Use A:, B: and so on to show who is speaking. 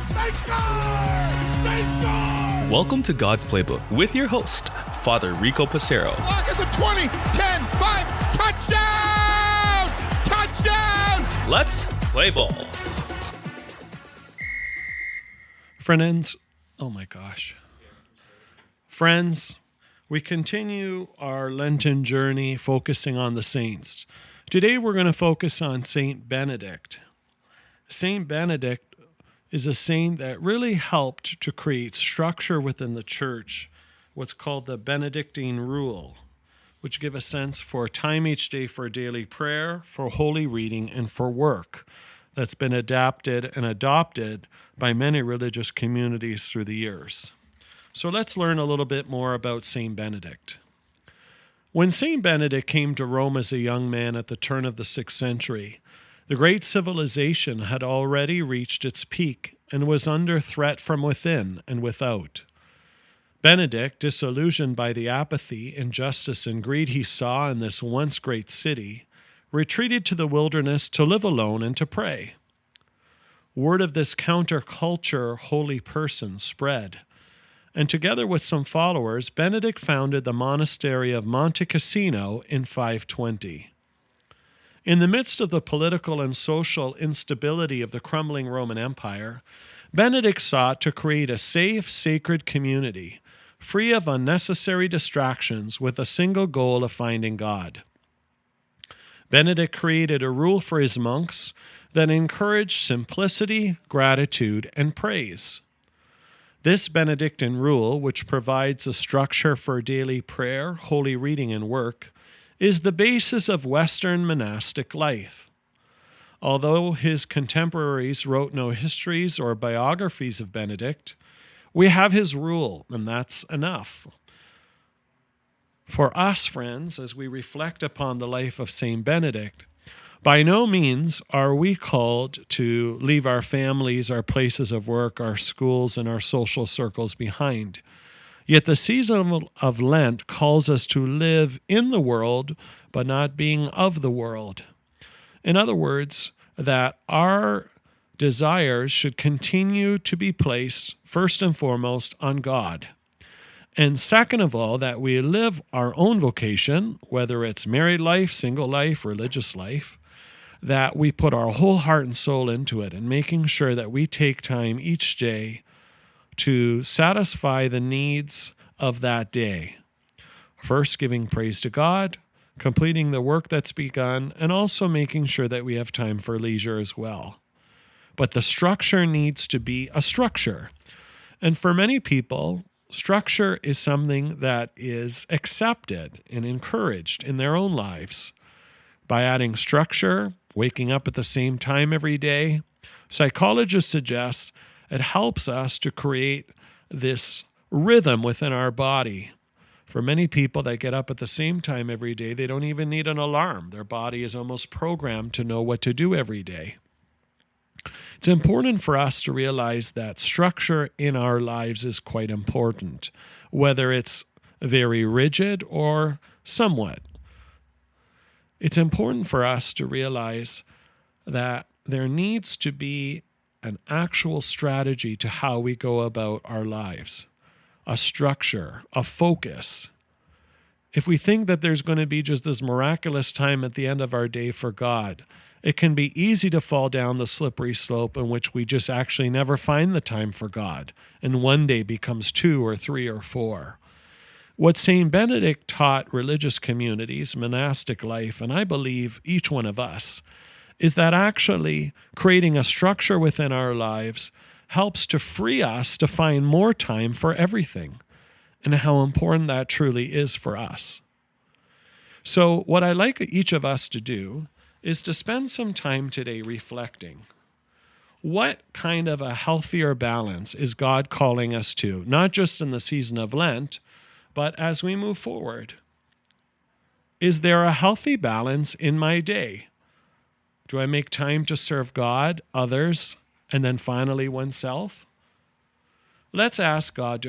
A: They score! They score!
B: Welcome to God's Playbook with your host, Father Rico Passero.
A: Lock at the 20, 10, 5, touchdown! Touchdown!
B: Let's play ball.
C: Friends, we continue our Lenten journey focusing on the saints. Today we're going to focus on Saint Benedict. Saint Benedict is a saint that really helped to create structure within the church, what's called the Benedictine rule, which give a sense for time each day for daily prayer, for holy reading, and for work that's been adapted and adopted by many religious communities through the years. So let's learn a little bit more about Saint Benedict. When Saint Benedict came to Rome as a young man at the turn of the 6th century, the great civilization had already reached its peak and was under threat from within and without. Benedict, disillusioned by the apathy, injustice, and greed he saw in this once great city, retreated to the wilderness to live alone and to pray. Word of this counterculture holy person spread, and together with some followers, Benedict founded the monastery of Monte Cassino in 520. In the midst of the political and social instability of the crumbling Roman Empire, Benedict sought to create a safe, sacred community, free of unnecessary distractions, with a single goal of finding God. Benedict created a rule for his monks that encouraged simplicity, gratitude, and praise. This Benedictine rule, which provides a structure for daily prayer, holy reading, and work, is the basis of Western monastic life. Although his contemporaries wrote no histories or biographies of Benedict, we have his rule, and that's enough. For us, friends, as we reflect upon the life of Saint Benedict, by no means are we called to leave our families, our places of work, our schools, and our social circles behind. Yet the season of Lent calls us to live in the world, but not being of the world. In other words, that our desires should continue to be placed first and foremost on God. And second of all, that we live our own vocation, whether it's married life, single life, religious life, that we put our whole heart and soul into it, and making sure that we take time each day to satisfy the needs of that day. First, giving praise to God, completing the work that's begun, and also making sure that we have time for leisure as well. But the structure needs to be a structure. And for many people, structure is something that is accepted and encouraged in their own lives. By adding structure, waking up at the same time every day, psychologists suggest it helps us to create this rhythm within our body. For many people that get up at the same time every day, they don't even need an alarm. Their body is almost programmed to know what to do every day. It's important for us to realize that structure in our lives is quite important, whether it's very rigid or somewhat. It's important for us to realize that there needs to be an actual strategy to how we go about our lives, a structure, a focus. If we think that there's going to be just this miraculous time at the end of our day for God, it can be easy to fall down the slippery slope in which we just actually never find the time for God, and one day becomes 2 or 3 or 4. What St. Benedict taught religious communities, monastic life, and I believe each one of us, is that actually creating a structure within our lives helps to free us to find more time for everything, and how important that truly is for us. So what I'd like each of us to do is to spend some time today reflecting. What kind of a healthier balance is God calling us to, not just in the season of Lent, but as we move forward? Is there a healthy balance in my day? Do I make time to serve God, others, and then finally oneself? Let's ask God to